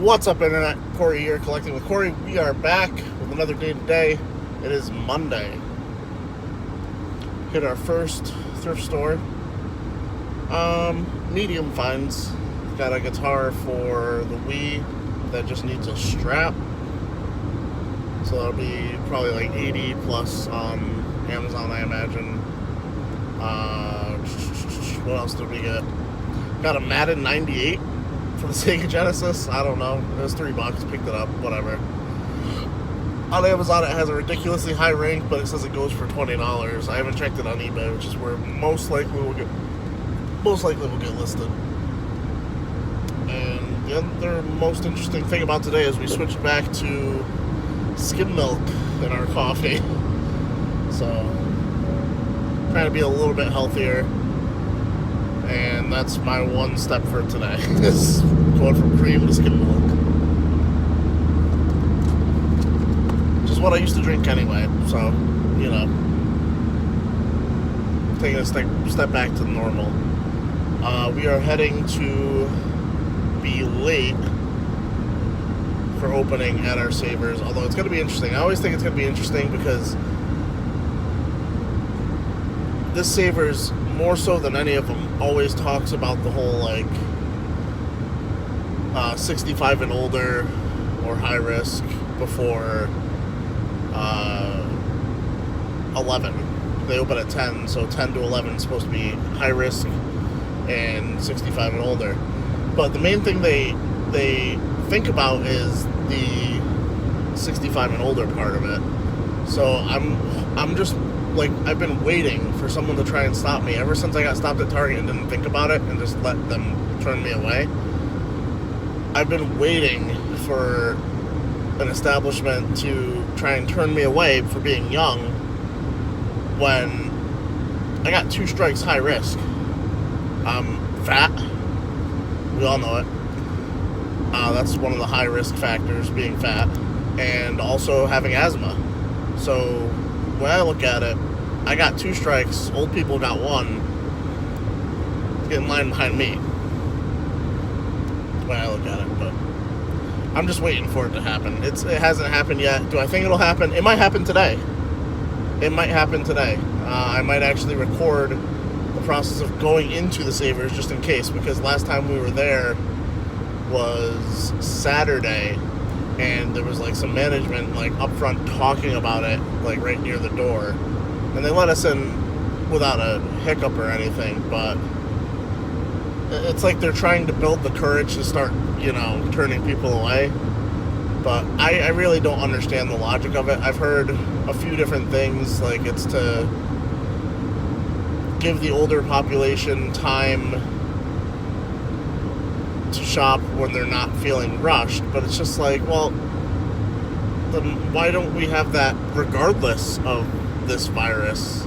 What's up, Internet? Cory here, Collecting with Cory. We are back with another day today. It is Monday. Hit our first thrift store. Medium finds. Got a guitar for the Wii that just needs a strap. So that'll be probably like 80 plus on Amazon, I imagine. What else did we get? Got a Madden 98 for the Sega Genesis. I don't know. It was $3. Picked it up. Whatever. On Amazon, it has a ridiculously high rank, but it says it goes for $20. I haven't checked it on eBay, which is where most likely will get listed. And the other most interesting thing about today is we switched back to skim milk in our coffee. So, trying to be a little bit healthier. And that's my one step for today, is going from cream to skim milk. Which is what I used to drink anyway, so, you know, taking a step back to normal. We are heading to be late for opening at our Savers, although it's going to be interesting. I always think it's going to be interesting because this Savers, more so than any of them, always talks about the whole, like, 65 and older or high risk before 11. They open at 10, so 10 to 11 is supposed to be high risk and 65 and older. But the main thing they think about is the 65 and older part of it. So I'm just, like, I've been waiting for someone to try and stop me ever since I got stopped at Target and didn't think about it and just let them turn me away. I've been waiting for an establishment to try and turn me away for being young when I got 2 strikes high risk. I'm fat. We all know it. That's one of the high risk factors, being fat, and also having asthma. So when I look at it, I got 2 strikes, old people got 1. Get in line behind me. When I look at it, but I'm just waiting for it to happen. It hasn't happened yet. Do I think it'll happen? It might happen today. It might happen today. I might actually record the process of going into the Savers just in case, because last time we were there was Saturday, and there was like some management like up front talking about it, like right near the door, and they let us in without a hiccup or anything. But it's like they're trying to build the courage to start, you know, turning people away. But I really don't understand the logic of it. I've heard a few different things, like it's to give the older population time to shop when they're not feeling rushed. But it's just like, well, then why don't we have that regardless of this virus?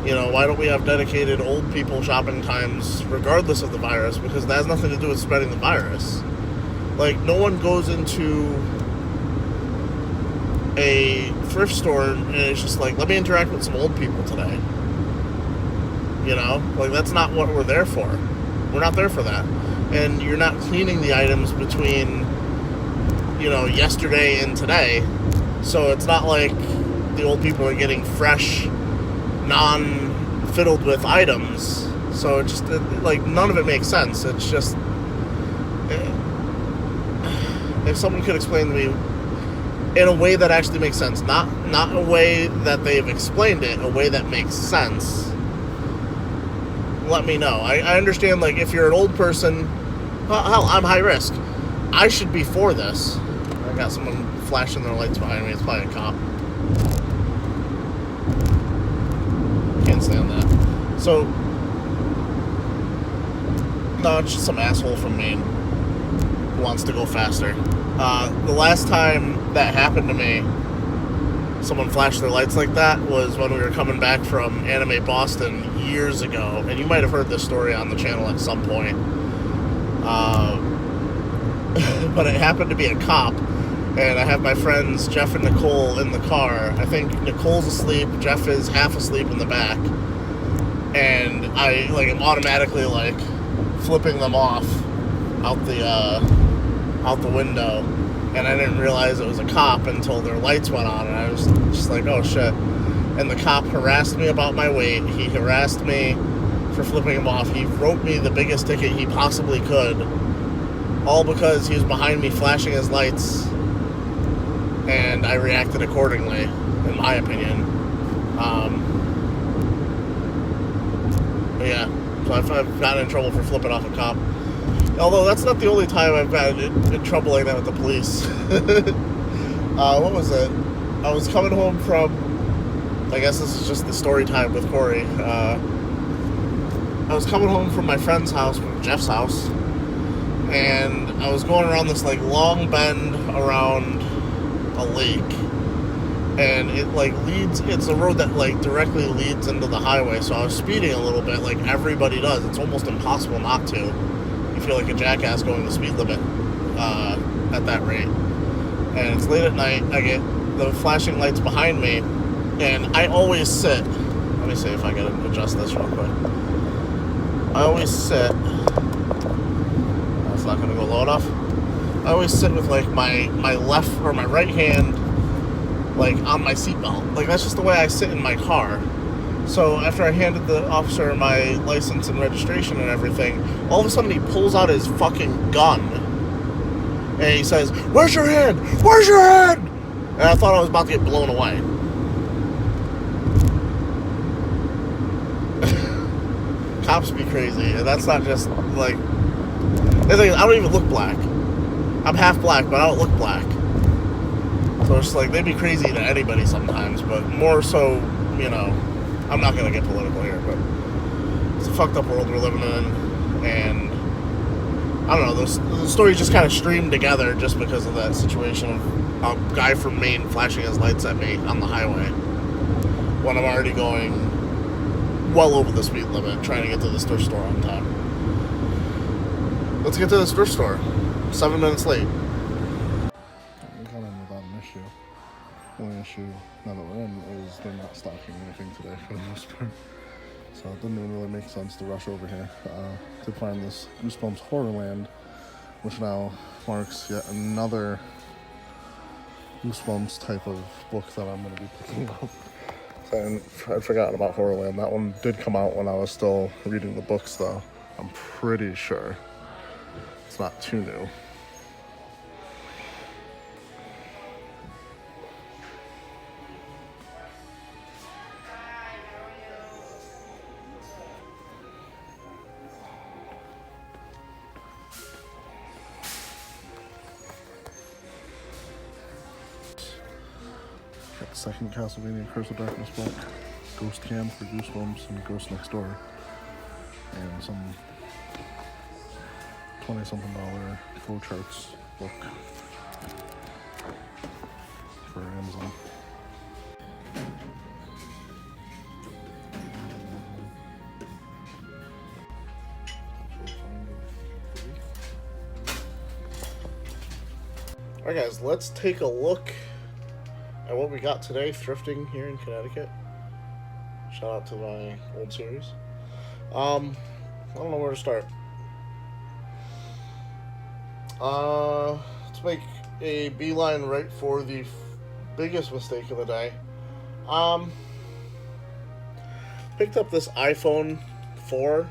You know, why don't we have dedicated old people shopping times regardless of the virus? Because that has nothing to do with spreading the virus. Like, no one goes into a thrift store and it's just like, let me interact with some old people today. You know? Like, that's not what we're there for. We're not there for that. And you're not cleaning the items between, you know, yesterday and today. So it's not like the old people are getting fresh, non-fiddled with items. So it just, like, none of it makes sense. It's just, if someone could explain to me in a way that actually makes sense, not a way that they've explained it, a way that makes sense, let me know. I understand, like, if you're an old person, hell, I'm high risk. I should be for this. I got someone flashing their lights behind me. It's probably a cop. Can't stand that. So, no, it's just some asshole from Maine who wants to go faster. The last time that happened to me, someone flashed their lights like that, was when we were coming back from Anime Boston years ago. And you might have heard this story on the channel at some point. But it happened to be a cop. And I have my friends Jeff and Nicole in the car. I think Nicole's asleep, Jeff is half asleep in the back. And I, like, am automatically, like, flipping them off out the out the window, and I didn't realize it was a cop until their lights went on, and I was just like, oh shit. And the cop harassed me about my weight. He harassed me for flipping him off. He wrote me the biggest ticket he possibly could, all because he was behind me flashing his lights, and I reacted accordingly, in my opinion. But yeah, so I've gotten in trouble for flipping off a cop. Although that's not the only time I've gotten in trouble like that with the police. What was it? I was coming home from, I guess this is just the story time with Cory. I was coming home from my friend's house, from Jeff's house, and I was going around this like long bend around a lake, and it like leads, it's a road that like directly leads into the highway, so I was speeding a little bit like everybody does. It's almost impossible not to. You feel like a jackass going the speed limit at that rate. And it's late at night, I get the flashing lights behind me, and I always sit, let me see if I can adjust this real quick. I always sit, that's not going to go low enough. I always sit with like my left or my right hand like on my seatbelt. Like that's just the way I sit in my car. So after I handed the officer my license and registration and everything, all of a sudden he pulls out his fucking gun and he says, "Where's your hand? Where's your hand?" And I thought I was about to get blown away. Cops be crazy, and that's not just like, I don't even look black. I'm half black, but I don't look black. So it's like, they'd be crazy to anybody sometimes, but more so, you know, I'm not going to get political here, but it's a fucked up world we're living in, and I don't know, the stories just kind of streamed together just because of that situation of a guy from Maine flashing his lights at me on the highway when I'm already going well over the speed limit, trying to get to the thrift store on time. Let's get to the thrift store. 7 minutes late. I'm kind of without an issue. The only issue now that we're in is they're not stocking anything today for the most part. So it didn't even really make sense to rush over here to find this Goosebumps Horrorland, which now marks yet another Goosebumps type of book that I'm going to be picking up. And I'd forgotten about Horrorland. That one did come out when I was still reading the books, though. I'm pretty sure. It's not too new. Got the second Castlevania Curse of Darkness book, Ghost Cam for Goosebumps, and Ghost Next Door, and some $20-something flowcharts book for Amazon. Alright guys, let's take a look at what we got today thrifting here in Connecticut. Shout out to my old series. I don't know where to start. Let's make a beeline right for the biggest mistake of the day. Picked up this iPhone 4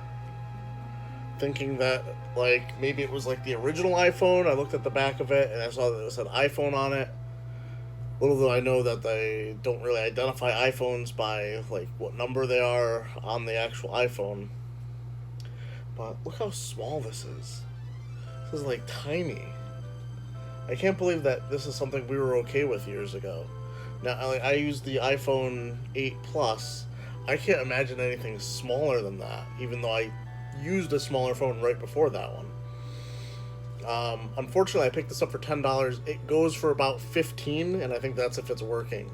thinking that like maybe it was like the original iPhone. I looked at the back of it and I saw that it said iPhone on it. Little do I know that they don't really identify iPhones by like what number they are on the actual iPhone. But look how small this is. This is like tiny. I can't believe that this is something we were okay with years ago. Now, I used the iPhone 8 Plus. I can't imagine anything smaller than that, even though I used a smaller phone right before that one. Unfortunately, I picked this up for $10. It goes for about $15, and I think that's if it's working.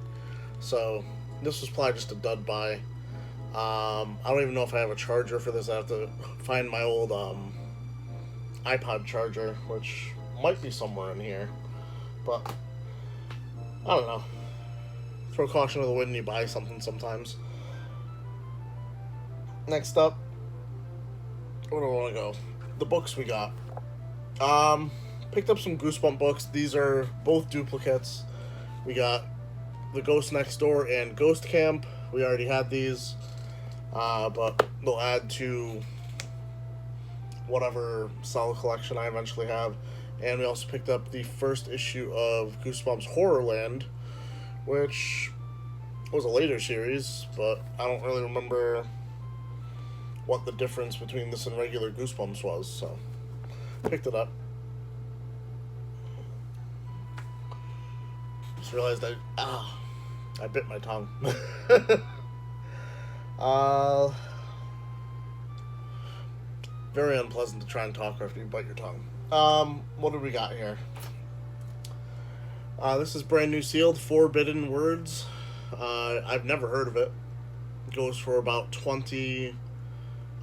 So, this was probably just a dud buy. I don't even know if I have a charger for this. I have to find my old iPod charger, which might be somewhere in here. But, I don't know. Throw caution to the wind and you buy something sometimes. Next up, where do I want to go? The books we got. Picked up some Goosebump books. These are both duplicates. We got The Ghost Next Door and Ghost Camp. We already had these, but they'll add to whatever solid collection I eventually have. And we also picked up the first issue of Goosebumps Horrorland, which was a later series, but I don't really remember what the difference between this and regular Goosebumps was, so picked it up. Just realized I bit my tongue. Very unpleasant to try and talk after you bite your tongue. What do we got here? This is brand new sealed, Forbidden Words. I've never heard of it. It goes for about $20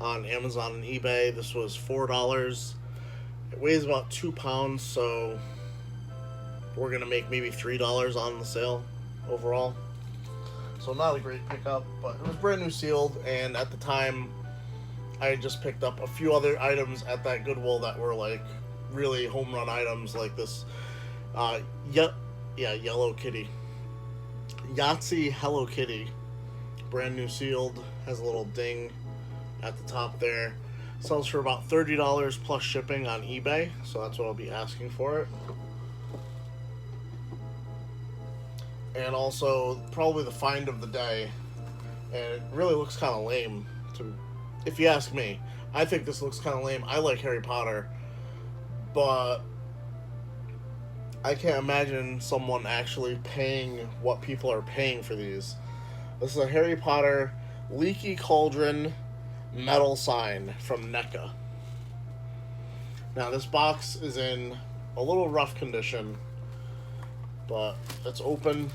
on Amazon and eBay. This was $4. It weighs about 2 pounds, so we're gonna make maybe $3 on the sale overall. So not a great pickup, but it was brand new sealed, and at the time I had just picked up a few other items at that Goodwill that were like really home run items, like this Yellow Kitty. Yahtzee Hello Kitty. Brand new sealed. Has a little ding at the top there. Sells for about $30 plus shipping on eBay, so that's what I'll be asking for it. And also, probably the find of the day. And it really looks kind of lame, if you ask me. I think this looks kind of lame. I like Harry Potter, but I can't imagine someone actually paying what people are paying for these. This is a Harry Potter Leaky Cauldron metal sign from Mecca. Now this box is in a little rough condition, but it's open.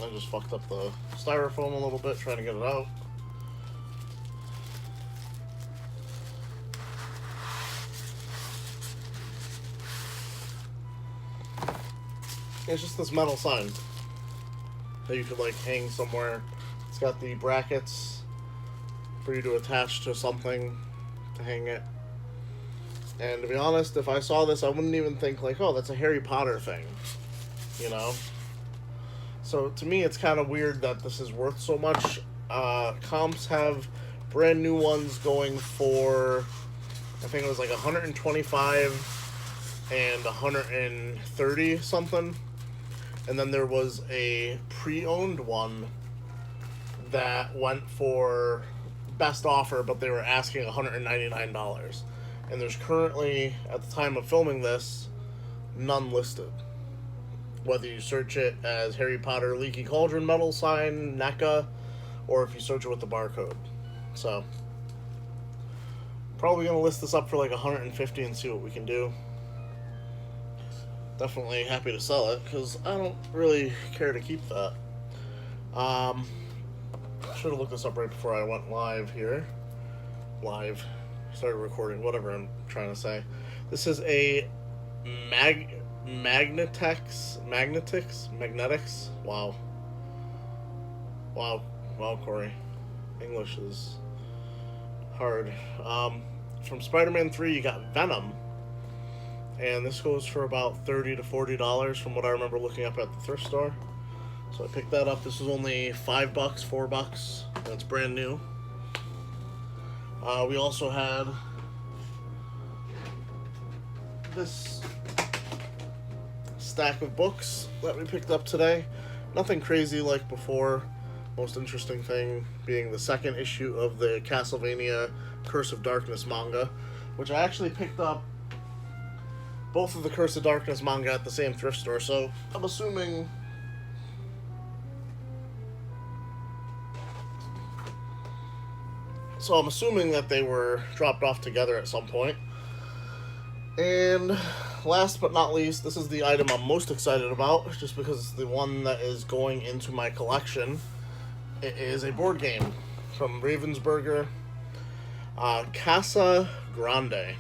I just fucked up the styrofoam a little bit trying to get it out. It's just this metal sign that you could like hang somewhere. It's got the brackets for you to attach to something to hang it. And to be honest, if I saw this, I wouldn't even think like, oh, that's a Harry Potter thing, you know? So to me, it's kind of weird that this is worth so much. Comps have brand new ones going for, I think it was like 125 and 130 something. And then there was a pre-owned one that went for best offer, but they were asking $199. And there's currently, at the time of filming this, none listed. Whether you search it as Harry Potter Leaky Cauldron metal sign, NECA, or if you search it with the barcode. So, probably going to list this up for like $150 and see what we can do. Definitely happy to sell it, because I don't really care to keep that. Should have looked this up right before I went live here. Started recording, whatever I'm trying to say. This is a Magnetics. Wow, Cory. English is hard. From Spider-Man 3, you got Venom. And this goes for about $30 to $40 from what I remember looking up at the thrift store. So I picked that up. This was only $5, $4. That's brand new. We also had this stack of books that we picked up today. Nothing crazy like before. Most interesting thing being the second issue of the Castlevania Curse of Darkness manga, which I actually picked up both of the Curse of Darkness manga at the same thrift store, so I'm assuming that they were dropped off together at some point. And last but not least, this is the item I'm most excited about, just because it's the one that is going into my collection. It is a board game from Ravensburger, Casa Grande.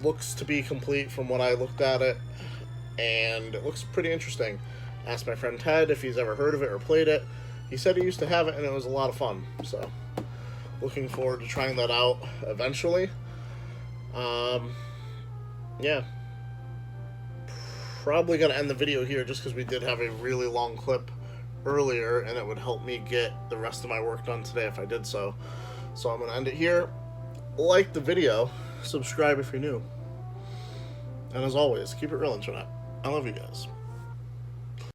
Looks to be complete from what I looked at it, and it looks pretty interesting. Asked my friend Ted if he's ever heard of it or played it. He said he used to have it and it was a lot of fun. So looking forward to trying that out eventually. Yeah. Probably going to end the video here just because we did have a really long clip earlier, and it would help me get the rest of my work done today if I did so. So I'm going to end it here. Like the video, subscribe if you're new, and as always, keep it real, internet. I love you guys.